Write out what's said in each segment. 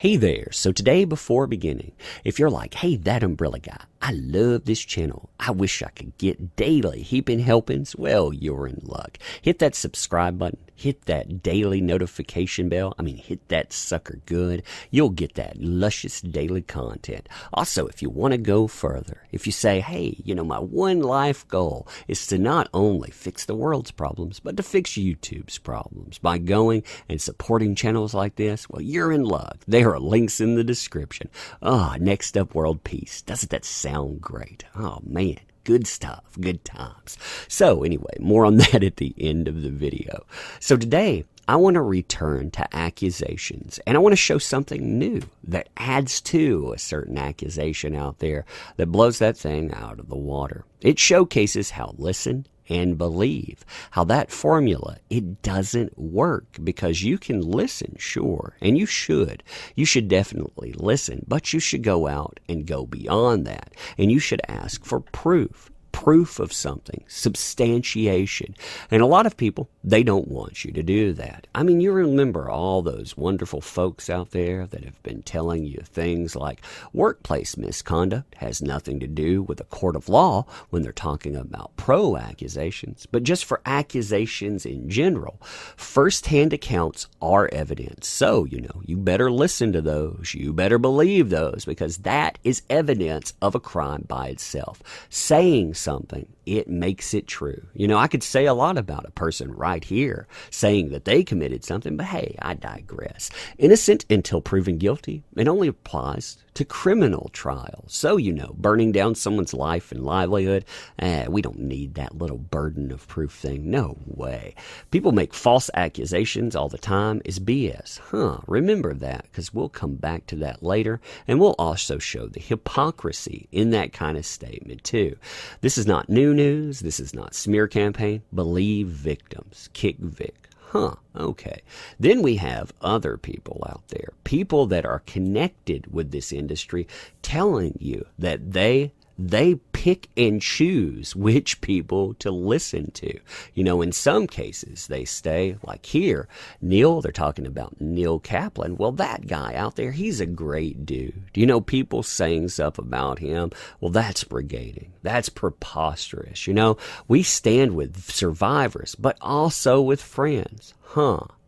Hey there, so today before beginning, if you're like, hey, that umbrella guy, I love this channel, I wish I could get daily heaping helpings, well, you're in luck. Hit that subscribe button, hit that daily notification bell, hit that sucker good, you'll get that luscious daily content. Also, if you want to go further, if you say, hey, my one life goal is to not only fix the world's problems, but to fix YouTube's problems by going and supporting channels like this, well, you're in luck. There are links in the description. Next up, world peace. Doesn't that sound great? Oh, man. Good stuff. Good times. So anyway, more on that at the end of the video. So today, I want to return to accusations, and I want to show something new that adds to a certain accusation out there that blows that thing out of the water. It showcases how listen and believe, how that formula, it doesn't work, because you can listen, sure, and you should definitely listen, but you should go out and go beyond that, and you should ask for proof of something, substantiation. And a lot of people, they don't want you to do that. You remember all those wonderful folks out there that have been telling you things like workplace misconduct has nothing to do with a court of law when they're talking about pro accusations, but just for accusations in general. First-hand accounts are evidence. So, you better listen to those. You better believe those, because that is evidence of a crime by itself. Saying something, it makes it true. I could say a lot about a person right here saying that they committed something, but hey, I digress. Innocent until proven guilty, it only applies to criminal trials. So, burning down someone's life and livelihood, we don't need that little burden of proof thing. No way. People make false accusations all the time is BS. Remember that, because we'll come back to that later, and we'll also show the hypocrisy in that kind of statement too. This is not new news. This is not smear campaign. Believe victims. Kick Vic. Okay. Then we have other people out there, people that are connected with this industry, telling you that they pick and choose which people to listen to. In some cases, they stay, like here, Neil, they're talking about Neil Kaplan. Well, that guy out there, he's a great dude. People saying stuff about him, well, that's brigading. That's preposterous. We stand with survivors, but also with friends.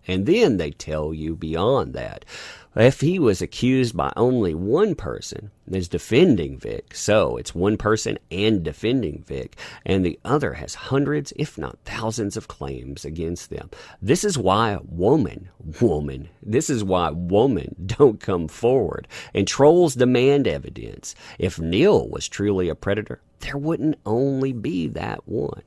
And then they tell you beyond that, if he was accused by only one person, is defending Vic, so it's one person and defending Vic, and the other has hundreds, if not thousands, of claims against them. This is why women don't come forward, and trolls demand evidence. If Neil was truly a predator, there wouldn't only be that one.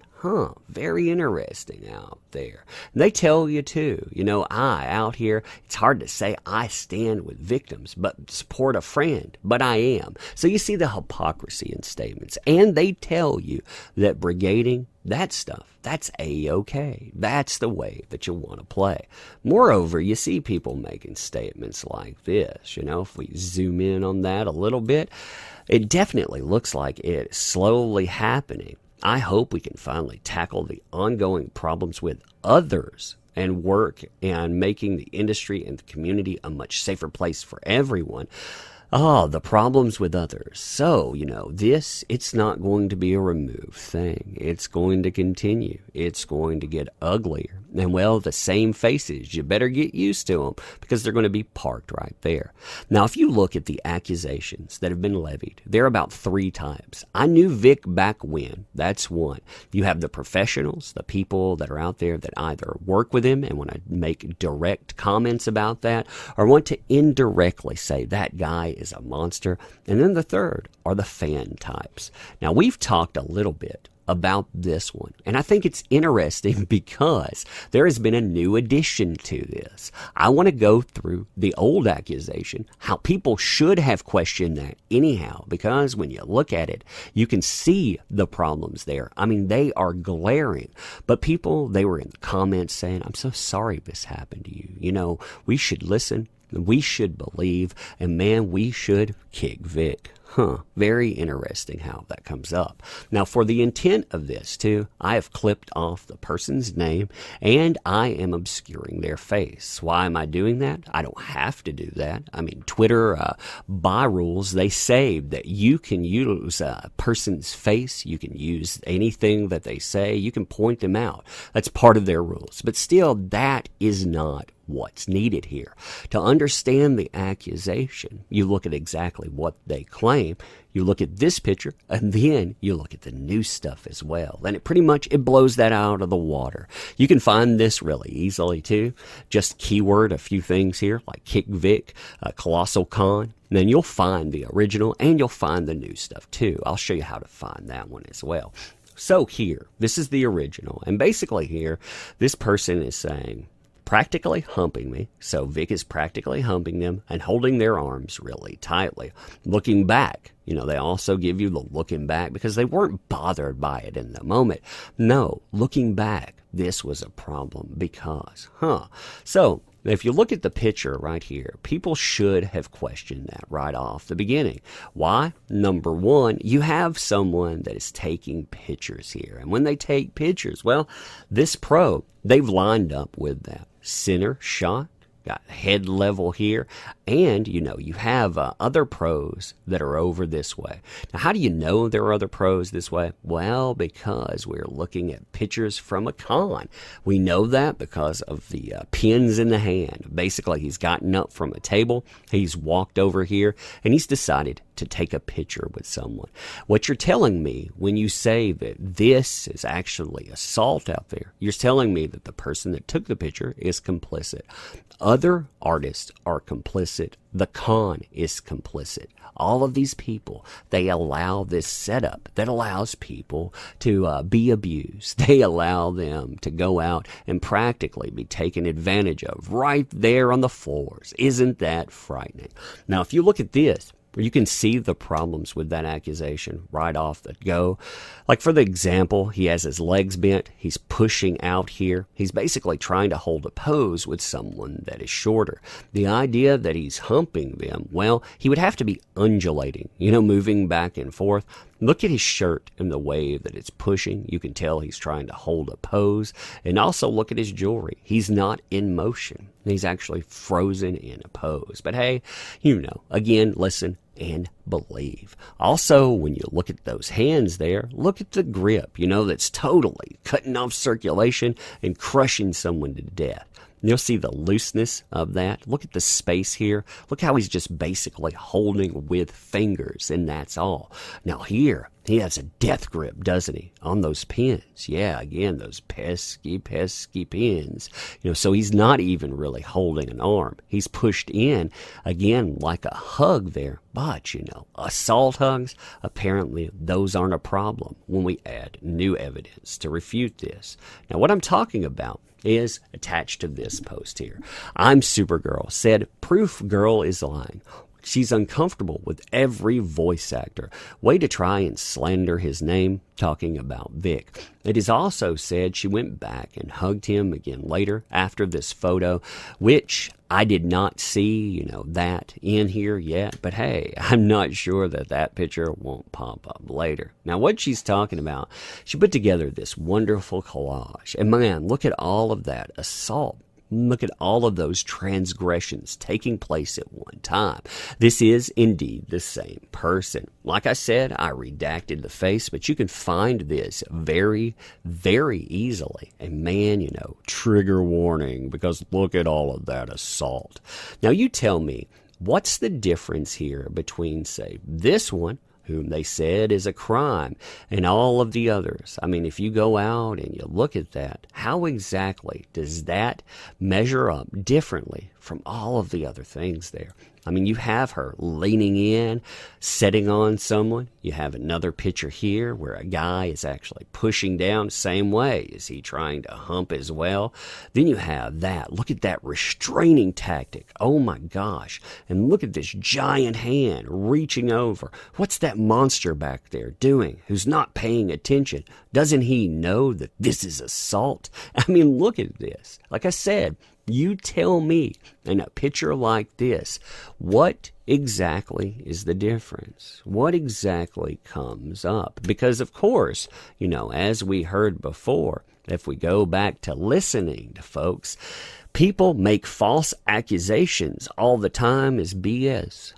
Very interesting out there. And they tell you too, I out here, it's hard to say I stand with victims, but support a friend, but I am. So you see the hypocrisy in statements. And they tell you that brigading, that stuff, that's A-okay. That's the way that you want to play. Moreover, you see people making statements like this. If we zoom in on that a little bit, it definitely looks like it's slowly happening. I hope we can finally tackle the ongoing problems with others and work on making the industry and the community a much safer place for everyone. The problems with others. So, it's not going to be a removed thing. It's going to continue. It's going to get uglier. And, well, the same faces, you better get used to them, because they're going to be parked right there. Now, if you look at the accusations that have been levied, there are about 3 types. I knew Vic back when. That's one. You have the professionals, the people that are out there that either work with him and want to make direct comments about that, or want to indirectly say that guy is a monster. And then the third are the fan types. Now, we've talked a little bit about this one, and I think it's interesting because there has been a new addition to this. I want to go through the old accusation, how people should have questioned that anyhow, because when you look at it, you can see the problems there. They are glaring, but people, they were in the comments saying, I'm so sorry this happened to you. We should listen. We should believe, and man, we should kick Vic. Very interesting how that comes up. Now, for the intent of this, too, I have clipped off the person's name and I am obscuring their face. Why am I doing that? I don't have to do that. I mean, Twitter, by rules, they say that you can use a person's face. You can use anything that they say. You can point them out. That's part of their rules. But still, that is not what's needed here. To understand the accusation, you look at exactly what they claim, you look at this picture, and then you look at the new stuff as well. And it blows that out of the water. You can find this really easily too. Just keyword a few things here, like Kick Vic, Colossal Con. And then you'll find the original and you'll find the new stuff too. I'll show you how to find that one as well. So here, this is the original. And basically here, this person is saying, practically humping me. So Vic is practically humping them and holding their arms really tightly. Looking back, they also give you the looking back because they weren't bothered by it in the moment. No, looking back, this was a problem because, So if you look at the picture right here, people should have questioned that right off the beginning. Why? Number one, you have someone that is taking pictures here. And when they take pictures, well, this pro, they've lined up with that center shot, got head level here, and you have other pros that are over this way. Now, how do you know there are other pros this way? Well, because we're looking at pictures from a con. We know that because of the pins in the hand. Basically, he's gotten up from a table, he's walked over here, and he's decided to take a picture with someone. What you're telling me when you say that this is actually assault out there, you're telling me that the person that took the picture is complicit. Other artists are complicit. The con is complicit. All of these people, they allow this setup that allows people to be abused. They allow them to go out and practically be taken advantage of right there on the floors. Isn't that frightening? Now, if you look at this, you can see the problems with that accusation right off the go. Like for the example, he has his legs bent. He's pushing out here. He's basically trying to hold a pose with someone that is shorter. The idea that he's humping them, well, he would have to be undulating, moving back and forth. Look at his shirt and the way that it's pushing. You can tell he's trying to hold a pose. And also look at his jewelry. He's not in motion. He's actually frozen in a pose. But hey, again, listen and believe. Also, when you look at those hands there, look at the grip, that's totally cutting off circulation and crushing someone to death. You'll see the looseness of that. Look at the space here. Look how he's just basically holding with fingers, and that's all. Now here, he has a death grip, doesn't he, on those pins? Yeah, again, those pesky pins. So he's not even really holding an arm. He's pushed in, again, like a hug there. But, assault hugs, apparently those aren't a problem when we add new evidence to refute this. Now, what I'm talking about is attached to this post here. I'm Supergirl said, proof girl is lying. She's uncomfortable with every voice actor. Way to try and slander his name, talking about Vic. It is also said she went back and hugged him again later after this photo, which I did not see, that in here yet. But hey, I'm not sure that picture won't pop up later. Now, what she's talking about, she put together this wonderful collage. And man, look at all of that assault. Look at all of those transgressions taking place at one time. This is indeed the same person. Like I said, I redacted the face, but you can find this very, very easily. And man, trigger warning, because look at all of that assault. Now you tell me, what's the difference here between, say, this one, whom they said is a crime, and all of the others? I mean, if you go out and you look at that, how exactly does that measure up differently from all of the other things there? I mean, you have her leaning in, setting on someone. You have another picture here where a guy is actually pushing down, same way. Is he trying to hump as well? Then you have that. Look at that restraining tactic. Oh my gosh. And look at this giant hand reaching over. What's that monster back there doing who's not paying attention? Doesn't he know that this is assault? I mean, look at this. Like I said, You tell me, in a picture like this, what exactly is the difference? What exactly comes up? Because, of course, as we heard before, if we go back to listening to folks, people make false accusations all the time as BS.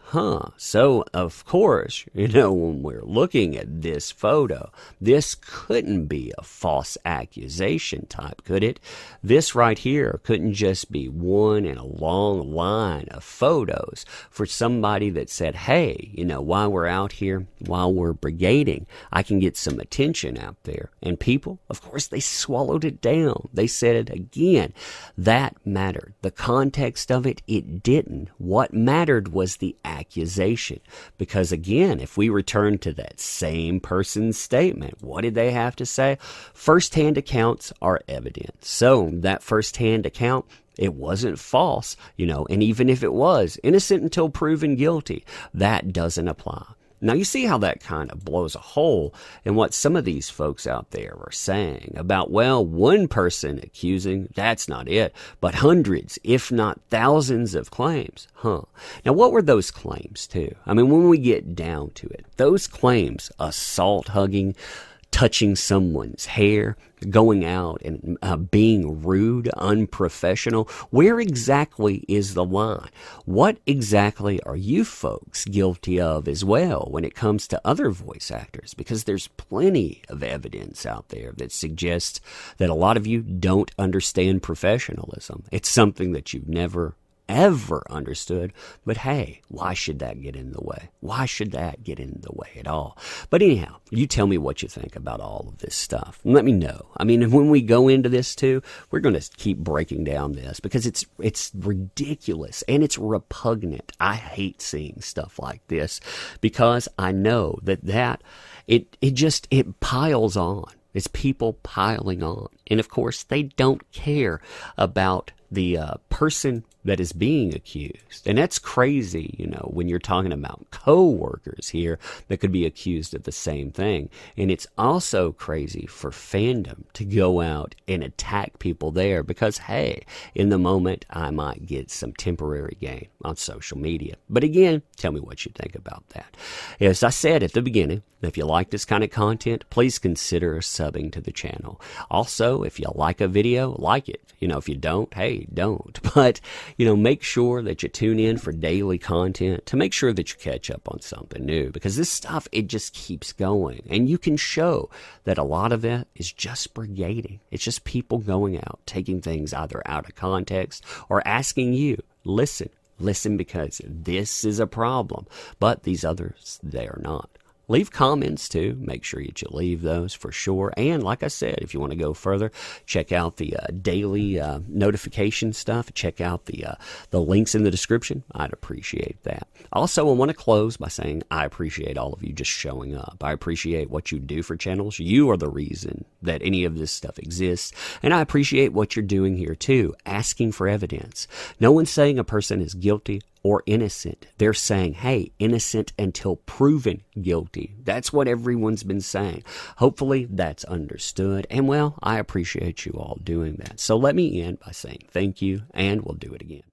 So, of course, when we're looking at this photo, this couldn't be a false accusation type, could it? This right here couldn't just be one in a long line of photos for somebody that said, hey, while we're out here, while we're brigading, I can get some attention out there. And people, of course, they swallowed it down. They said it again. That mattered. The context of it, it didn't. What mattered was the accusation. Because again, if we return to that same person's statement, what did they have to say? First-hand accounts are evidence. So that first-hand account, it wasn't false, and even if it was innocent until proven guilty, that doesn't apply. Now, you see how that kind of blows a hole in what some of these folks out there are saying about, well, one person accusing, that's not it, but hundreds, if not thousands of claims. Now, what were those claims to? I mean, when we get down to it, those claims, assault, hugging, touching someone's hair, going out and being rude, unprofessional. Where exactly is the line? What exactly are you folks guilty of as well when it comes to other voice actors? Because there's plenty of evidence out there that suggests that a lot of you don't understand professionalism. It's something that you've never ever understood, but hey, why should that get in the way? Why should that get in the way at all? But anyhow, you tell me what you think about all of this stuff. Let me know. I mean, when we go into this too, we're going to keep breaking down this because it's ridiculous and it's repugnant. I hate seeing stuff like this because I know that it piles on. It's people piling on. And of course, they don't care about the person that is being accused. And that's crazy, when you're talking about co-workers here that could be accused of the same thing. And it's also crazy for fandom to go out and attack people there because, hey, in the moment, I might get some temporary gain on social media. But again, tell me what you think about that. As I said at the beginning, if you like this kind of content, please consider subbing to the channel. Also, if you like a video, like it. If you don't, hey, don't. But, make sure that you tune in for daily content to make sure that you catch up on something new because this stuff, it just keeps going. And you can show that a lot of it is just brigading. It's just people going out, taking things either out of context or asking you, listen because this is a problem. But these others, they are not. Leave comments too. Make sure that you leave those for sure. And like I said, if you want to go further, check out the daily notification stuff. Check out the links in the description. I'd appreciate that. Also, I want to close by saying I appreciate all of you just showing up. I appreciate what you do for channels. You are the reason that any of this stuff exists. And I appreciate what you're doing here too, asking for evidence. No one's saying a person is guilty or innocent. They're saying, hey, innocent until proven guilty. That's what everyone's been saying. Hopefully that's understood. And well, I appreciate you all doing that. So let me end by saying thank you, and we'll do it again.